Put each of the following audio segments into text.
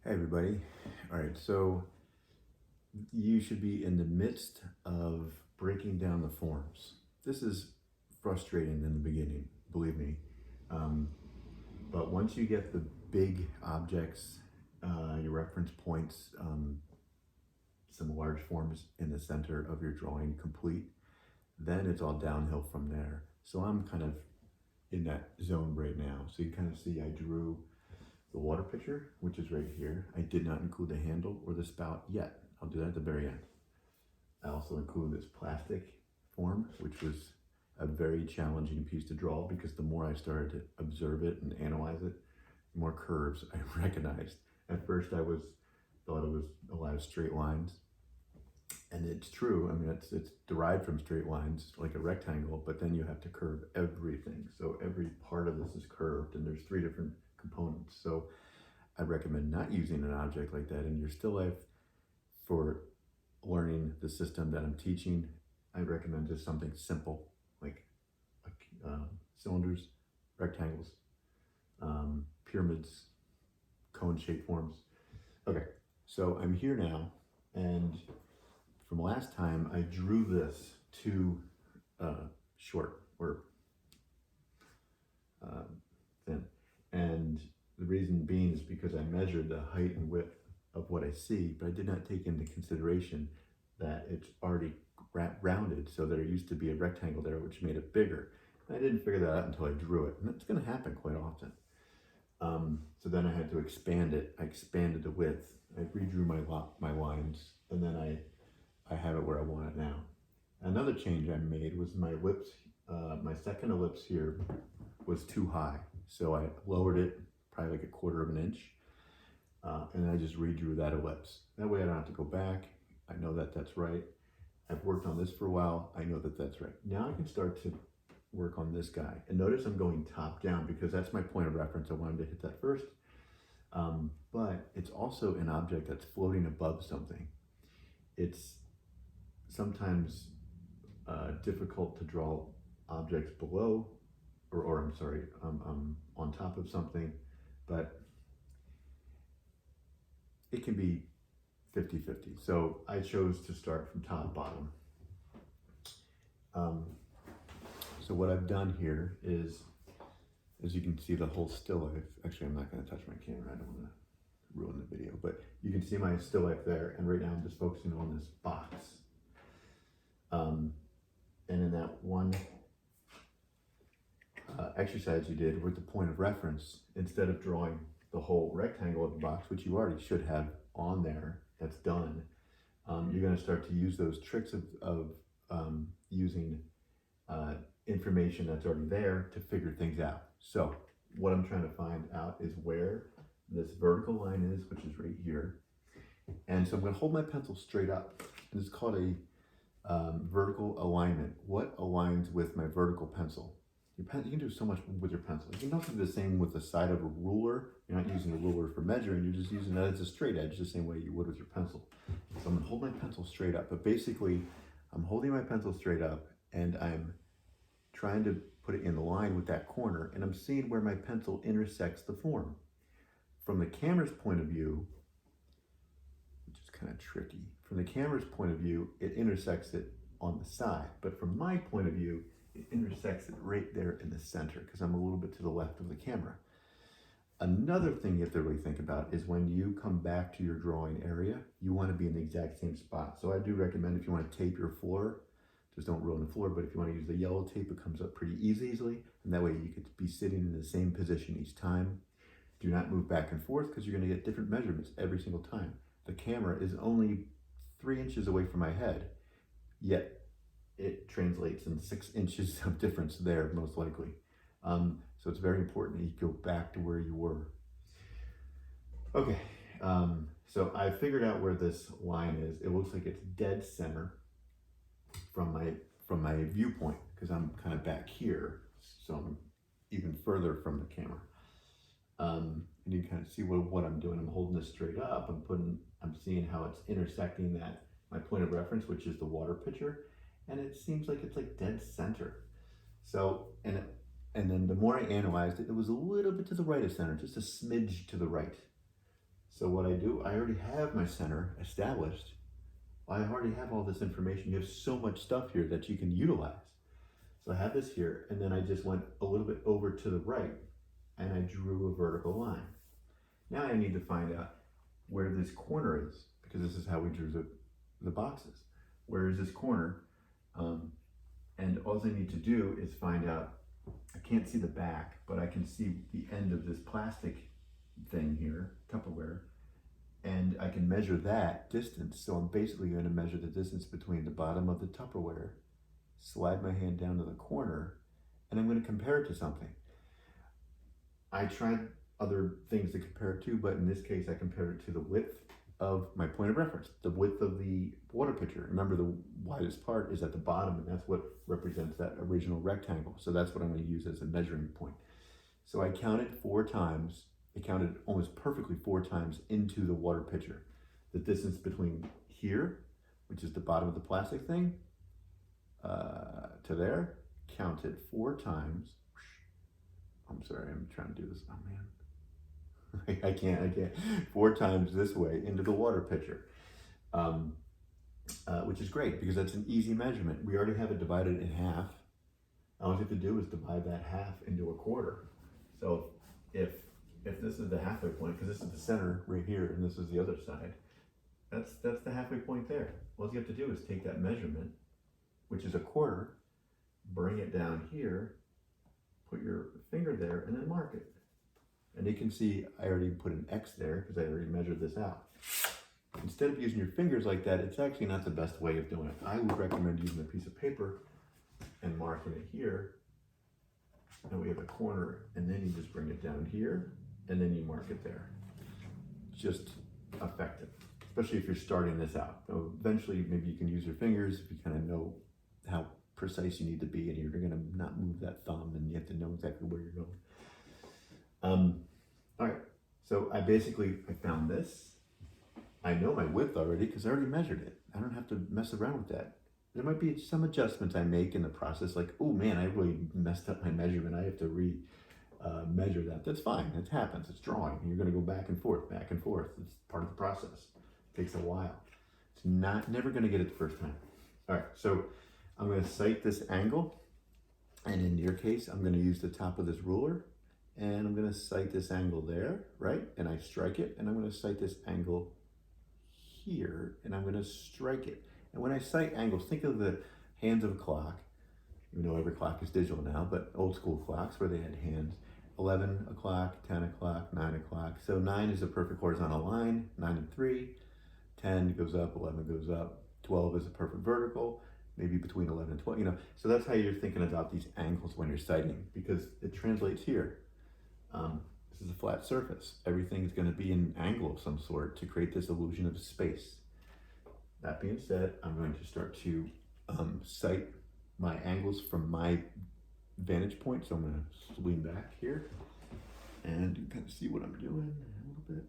Hey everybody. All right, so you should be in the midst of breaking down the forms. This is frustrating in the beginning, believe me. Um, but once you get the big objects, your reference points, some large forms in the center of your drawing complete, then it's all downhill from there. So I'm kind of in that zone right now. So you kind of see I drew the water pitcher, which is right here. I did not include the handle or the spout yet. I'll do that at the very end. I also include this plastic form, which was a very challenging piece to draw because the more I started to observe it and analyze it, the more curves I recognized. At first I thought it was a lot of straight lines. And it's true, I mean, it's derived from straight lines, like a rectangle, but then you have to curve everything. So every part of this is curved, and there's 3 different components. So I recommend not using an object like that in your still life for learning the system that I'm teaching. I recommend just something simple, like cylinders, rectangles, pyramids, cone-shaped forms. Okay, so I'm here now, and from last time, I drew this too short or thin. And the reason being is because I measured the height and width of what I see, but I did not take into consideration that it's already rounded, so there used to be a rectangle there which made it bigger. And I didn't figure that out until I drew it, and it's going to happen quite often. So then I had to expand it. I expanded the width. I redrew my lines, and then I have it where I want it now. Another change I made was my ellipse. My second ellipse here was too high, so I lowered it probably like 1/4 of an inch, and I just redrew that ellipse. That way I don't have to go back. I know that that's right. I've worked on this for a while. I know that that's right. Now I can start to work on this guy. And notice I'm going top down because that's my point of reference. I wanted to hit that first. But it's also an object that's floating above something. It's sometimes difficult to draw objects below, or I'm sorry, on top of something, but it can be 50-50. So I chose to start from top bottom. So what I've done here is, as you can see, the whole still life. Actually, I'm not going to touch my camera. I don't want to ruin the video, but you can see my still life there. And right now I'm just focusing on this box. And in that one exercise you did with the point of reference, instead of drawing the whole rectangle of the box, which you already should have on there, that's done, you're going to start to use those tricks of using information that's already there to figure things out. So what I'm trying to find out is where this vertical line is, which is right here. And so I'm going to hold my pencil straight up. And it's called a vertical alignment. What aligns with my vertical pencil? You can do so much with your pencil. You can also do the same with the side of a ruler. You're not using a ruler for measuring, you're just using it as a straight edge, the same way you would with your pencil. So I'm going to hold my pencil straight up, but basically I'm holding my pencil straight up and I'm trying to put it in line with that corner, and I'm seeing where my pencil intersects the form. From the camera's point of view, which is kind of tricky, from the camera's point of view, it intersects it on the side, but from my point of view, it intersects it right there in the center because I'm a little bit to the left of the camera. Another thing you have to really think about is when you come back to your drawing area, you want to be in the exact same spot. So I do recommend, if you want to tape your floor, just don't ruin the floor, but if you want to use the yellow tape, it comes up pretty easily, and that way you could be sitting in the same position each time. Do not move back and forth because you're going to get different measurements every single time. The camera is only 3 inches away from my head, yet it translates in 6 inches of difference there, most likely. So it's very important that you go back to where you were. Okay, so I figured out where this line is. It looks like it's dead center from my viewpoint because I'm kind of back here, so I'm even further from the camera. And you can kind of see what I'm doing. I'm holding this straight up. I'm seeing how it's intersecting that my point of reference, which is the water pitcher, and it seems like it's like dead center. So and then the more I analyzed it, it was a little bit to the right of center, just a smidge to the right. So what I do, I already have my center established. I already have all this information. You have so much stuff here that you can utilize. So I have this here, and then I just went a little bit over to the right, and I drew a vertical line. Now I need to find out where this corner is, because this is how we drew the boxes. Where is this corner? And all I need to do is find out, I can't see the back, but I can see the end of this plastic thing here, Tupperware, and I can measure that distance. So I'm basically going to measure the distance between the bottom of the Tupperware, slide my hand down to the corner, and I'm going to compare it to something. I tried other things to compare it to, but in this case I compared it to the width of my point of reference, the width of the water pitcher. Remember, the widest part is at the bottom, and that's what represents that original rectangle. So that's what I'm going to use as a measuring point. So I counted 4 times. I counted almost perfectly 4 times into the water pitcher. The distance between here, which is the bottom of the plastic thing, to there, counted 4 times. I'm sorry, I'm trying to do this. Oh man. I can't. 4 times this way into the water pitcher, which is great because that's an easy measurement. We already have it divided in half. All you have to do is divide that half into a quarter. So if this is the halfway point, because this is the center right here and this is the other side, that's the halfway point there. All you have to do is take that measurement, which is a quarter, bring it down here, put your finger there, and then mark it. And you can see I already put an X there because I already measured this out. Instead of using your fingers like that, it's actually not the best way of doing it. I would recommend using a piece of paper and marking it here. And we have a corner, and then you just bring it down here, and then you mark it there. Just effective, especially if you're starting this out. So eventually, maybe you can use your fingers if you kind of know how precise you need to be, and you're going to not move that thumb, and you have to know exactly where you're going. All right, so I found this. I know my width already because I already measured it. I don't have to mess around with that. There might be some adjustments I make in the process, like, oh man, I really messed up my measurement. I have to measure that. That's fine, it happens, it's drawing. You're gonna go back and forth. It's part of the process. It takes a while. It's never gonna get it the first time. All right, so I'm gonna sight this angle, and in your case, I'm gonna use the top of this ruler, and I'm going to sight this angle there, right? And I strike it, and I'm going to sight this angle here, and I'm going to strike it. And when I sight angles, think of the hands of a clock. You know, every clock is digital now, but old school clocks where they had hands. 11 o'clock, 10 o'clock, 9 o'clock. So 9 is a perfect horizontal line, 9 and 3. 10 goes up, 11 goes up. 12 is a perfect vertical, maybe between 11 and 12, you know. So that's how you're thinking about these angles when you're sighting, because it translates here. This is a flat surface. Everything's going to be an angle of some sort to create this illusion of space. That being said, I'm going to start to sight my angles from my vantage point. So I'm going to lean back here and kind of see what I'm doing a little bit.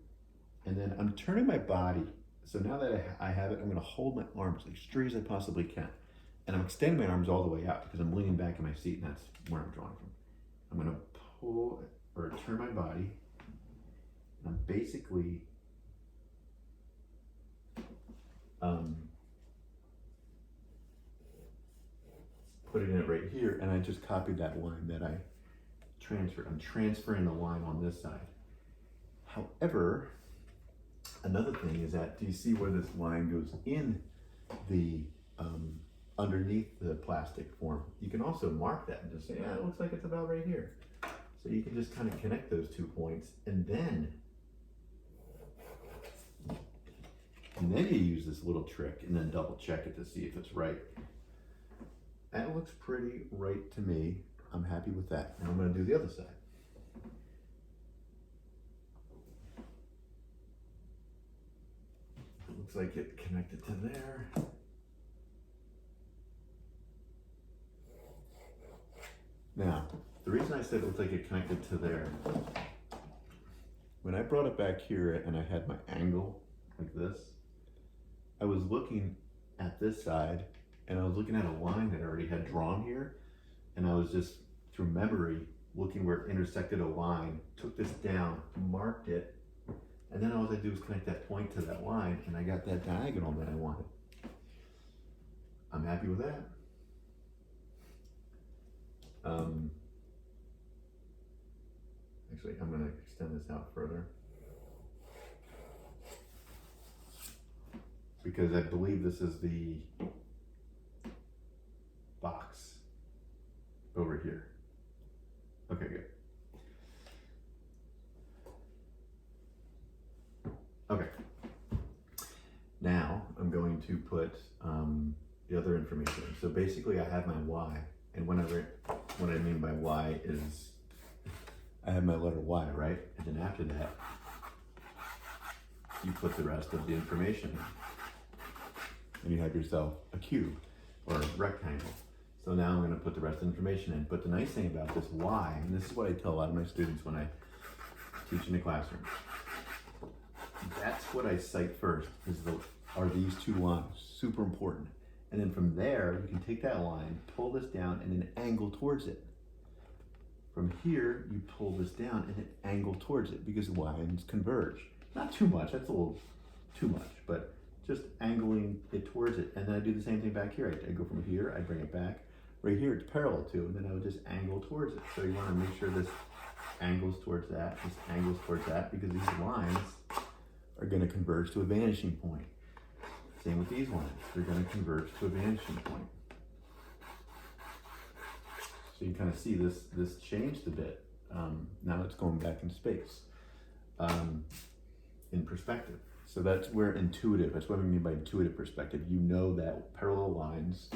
And then I'm turning my body. So now that I have it, I'm going to hold my arms like straight as I possibly can. And I'm extending my arms all the way out because I'm leaning back in my seat, and that's where I'm drawing from. I'm going to pull or turn my body. I'm basically putting it right here, and I just copied that line that I transferred. I'm transferring the line on this side. However, another thing is that, do you see where this line goes in the underneath the plastic form? You can also mark that and just say, yeah, it looks like it's about right here. So you can just kind of connect those 2 points, and then you use this little trick and then double check it to see if it's right. That looks pretty right to me. I'm happy with that. Now I'm going to do the other side. It looks like it connected to there. Now, the reason I said it looks like it connected to there, when I brought it back here and I had my angle like this, I was looking at this side and I was looking at a line that I already had drawn here, and I was just, through memory, looking where it intersected a line, took this down, marked it, And then all I do is connect that point to that line, and I got that diagonal that I wanted. I'm happy with that. Actually, I'm going to extend this out further, because I believe this is the box over here. Okay, good. Okay. Now I'm going to put the other information in. So basically I have my Y, and what I mean by Y is I have my letter Y, right? And then after that, you put the rest of the information in. And you have yourself a cube or a rectangle. So now I'm going to put the rest of the information in. But the nice thing about this Y, and this is what I tell a lot of my students when I teach in the classroom, that's what I cite first, are these two lines, super important. And then from there, you can take that line, pull this down, and then angle towards it. From here, you pull this down and then angle towards it, because lines converge. Not too much, that's a little too much, but just angling it towards it. And then I do the same thing back here. I go from here, I bring it back. Right here, it's parallel to, and then I would just angle towards it. So you want to make sure this angles towards that, this angles towards that, because these lines are going to converge to a vanishing point. Same with these lines, they're going to converge to a vanishing point. So you kind of see this changed a bit. Now it's going back in space, in perspective. So that's where intuitive, that's what I mean by intuitive perspective. You know that parallel lines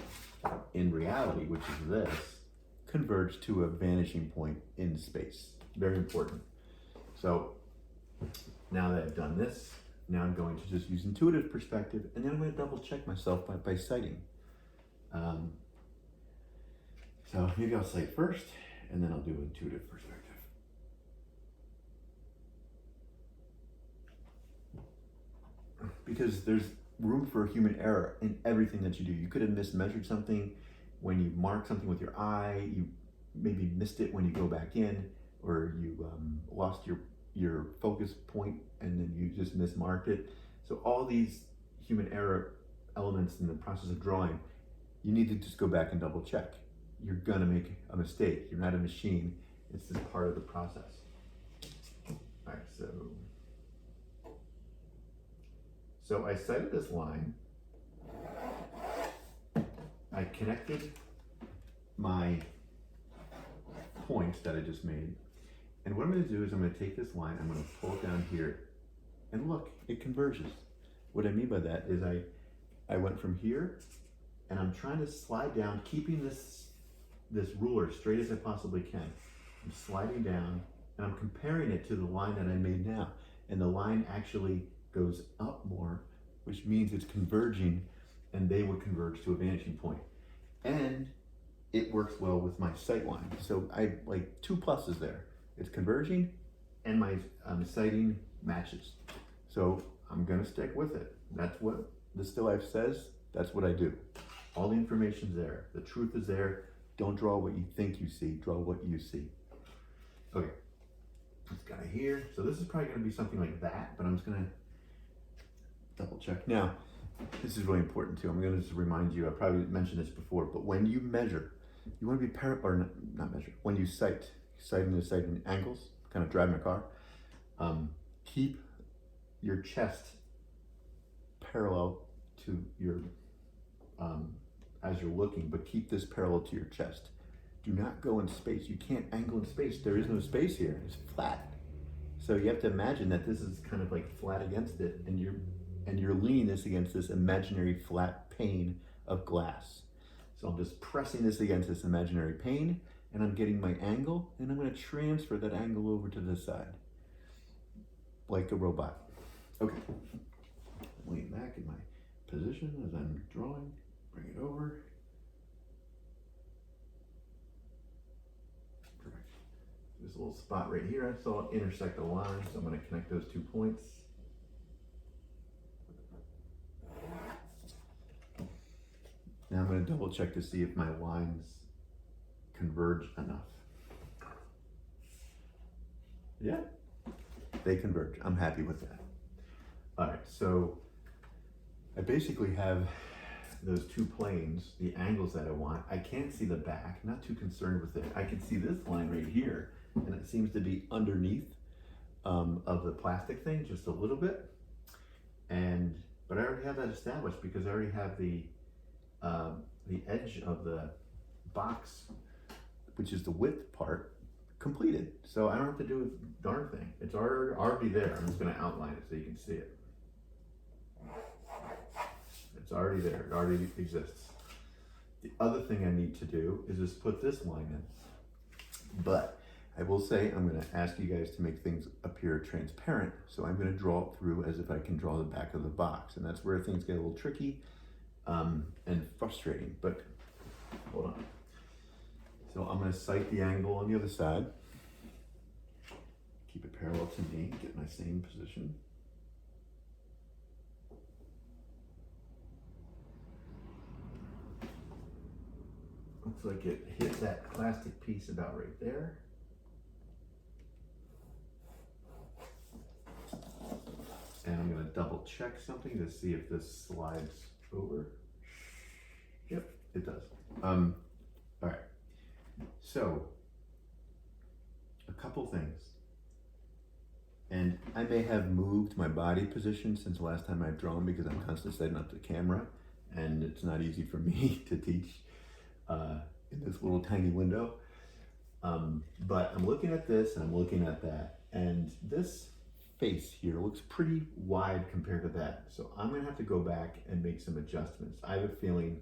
in reality, which is this, converge to a vanishing point in space. Very important. So now that I've done this, now I'm going to just use intuitive perspective, and then I'm going to double check myself by citing. So maybe I'll cite first, and then I'll do intuitive perspective. Because there's room for human error in everything that you do. You could have mismeasured something when you mark something with your eye, you maybe missed it when you go back in, or you lost your focus point and then you just mismarked it. So all these human error elements in the process of drawing, you need to just go back and double check. You're gonna make a mistake. You're not a machine. It's just part of the process. All right, so I cited this line. I connected my points that I just made. And what I'm going to do is I'm going to take this line, I'm going to pull it down here, and look, it converges. What I mean by that is I went from here, and I'm trying to slide down, keeping this ruler straight as I possibly can. I'm sliding down, and I'm comparing it to the line that I made now. And the line actually goes up more, which means it's converging, and they would converge to a vanishing point. And it works well with my sight line. So I like 2 pluses there. It's converging, and my sighting matches. So I'm gonna stick with it. That's what the still life says. That's what I do. All the information's there. The truth is there. Don't draw what you think you see. Draw what you see. Okay. It's kind of here. So this is probably gonna be something like that, but I'm just gonna double check. Now, this is really important too. I'm gonna just remind you, I probably mentioned this before, but when you measure, you wanna be not measure, when you sighting angles, kind of driving a car, keep your chest parallel to your, as you're looking, but keep this parallel to your chest. Do not go in space. You can't angle in space. There is no space here. It's flat. So you have to imagine that this is kind of like flat against it, and you're leaning this against this imaginary flat pane of glass. So I'm just pressing this against this imaginary pane, and I'm getting my angle, and I'm going to transfer that angle over to this side, like a robot. Okay. Lean back in my position as I'm drawing. Bring it over. Perfect. There's a little spot right here. I saw it intersect the line, so I'm going to connect those 2 points. Now I'm going to double check to see if my lines converge enough. Yeah, they converge. I'm happy with that. All right, so I basically have those two planes, the angles that I want. I can't see the back, not too concerned with it. I can see this line right here, and it seems to be underneath of the plastic thing just a little bit. But I already have that established because I already have the edge of the box, which is the width part, completed. So I don't have to do a darn thing. It's already there. I'm just going to outline it so you can see it. It's already there. It already exists. The other thing I need to do is just put this line in. But I will say I'm going to ask you guys to make things appear transparent. So I'm going to draw it through as if I can draw the back of the box. And that's where things get a little tricky and frustrating. But hold on. So I'm going to sight the angle on the other side. Keep it parallel to me. Get my same position. Looks like it hit that plastic piece about right there. And I'm going to double check something to see if this slides over. Yep, it does. All right. So, a couple things. And I may have moved my body position since the last time I've drawn because I'm constantly setting up the camera, and it's not easy for me to teach in this little tiny window. But I'm looking at this and I'm looking at that, and this face here looks pretty wide compared to that. So I'm gonna have to go back and make some adjustments. I have a feeling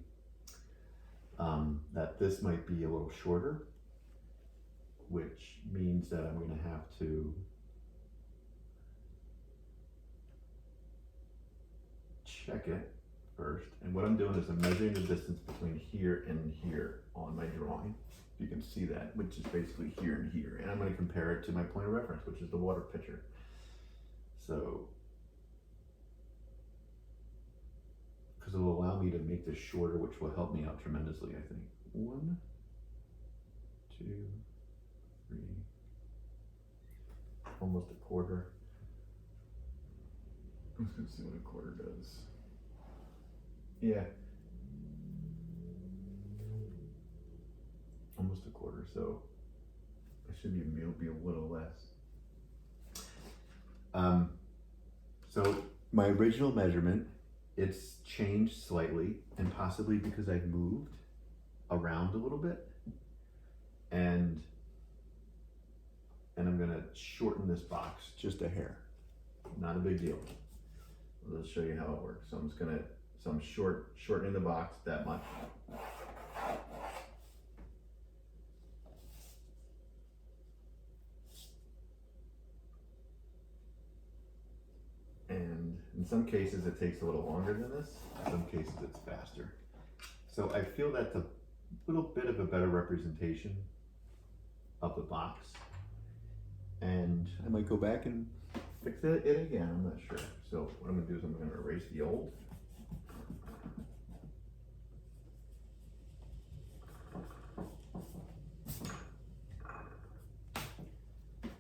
that this might be a little shorter, which means that I'm gonna have to check it first. And what I'm doing is I'm measuring the distance between here and here on my drawing. You can see that, which is basically here and here. And I'm going to compare it to my point of reference, which is the water pitcher. So, because it will allow me to make this shorter, which will help me out tremendously, I think. 1, 2, 3, almost a quarter. Let's see what a quarter does. Yeah. Almost a quarter, so it should be a little less. So my original measurement, it's changed slightly, and possibly because I've moved around a little bit, and I'm gonna shorten this box just a hair. Not a big deal. Let's show you how it works. So I'm shortening the box that much. And in some cases it takes a little longer than this. In some cases it's faster. So I feel that's a little bit of a better representation of the box. And I might go back and fix it again, I'm not sure. So what I'm gonna do is I'm gonna erase the old.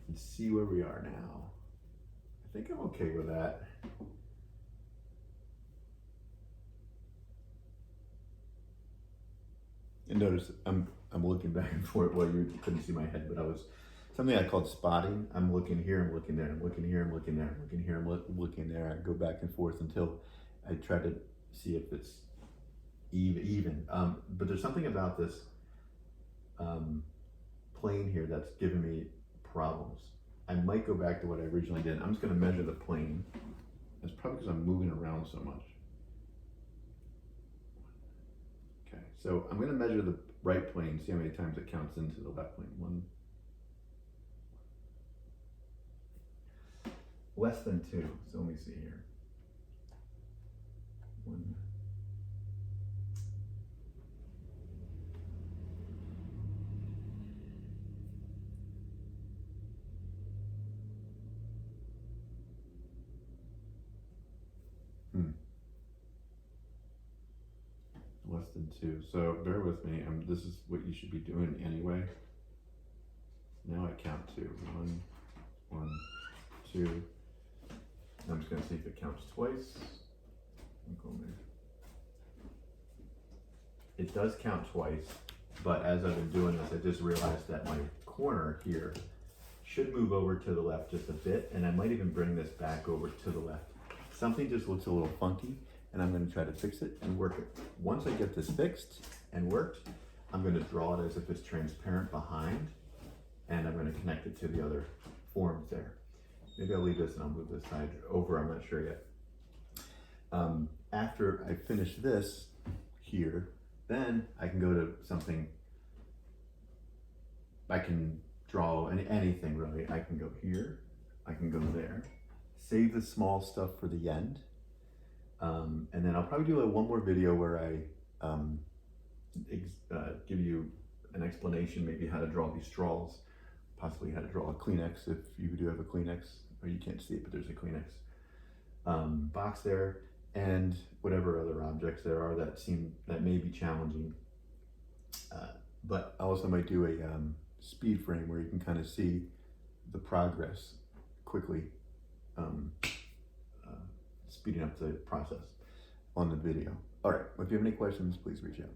And see where we are now. I think I'm okay with that. And notice I'm looking back and forth. Well, you couldn't see my head, but I was something I called spotting. I'm looking here, I'm looking there, I'm looking here, I'm looking there, I'm looking here, I'm looking there. I go back and forth until I try to see if it's even. But there's something about this plane here that's giving me problems. I might go back to what I originally did. I'm just going to measure the plane. It's probably because I'm moving around so much. Okay, so I'm going to measure the right plane, see how many times it counts into the left plane. 1. Less than 2, so let me see here. 1. Less than 2. So bear with me. This is what you should be doing anyway. Now I count 2. 1, 1, 2. I'm just gonna see if it counts twice. Go in there. It does count twice, but as I've been doing this, I just realized that my corner here should move over to the left just a bit, and I might even bring this back over to the left. Something just looks a little funky, and I'm gonna try to fix it and work it. Once I get this fixed and worked, I'm gonna draw it as if it's transparent behind, and I'm gonna connect it to the other forms there. Maybe I'll leave this and I'll move this side over, I'm not sure yet. After I finish this here, then I can go to something, I can draw anything really. I can go here, I can go there, save the small stuff for the end, and then I'll probably do one more video where I give you an explanation, maybe how to draw these straws, possibly how to draw a Kleenex if you do have a Kleenex, or you can't see it, but there's a Kleenex box there, and whatever other objects there are that may be challenging. But I also might do a speed frame where you can kind of see the progress quickly, speeding up the process on the video. All right, if you have any questions, please reach out.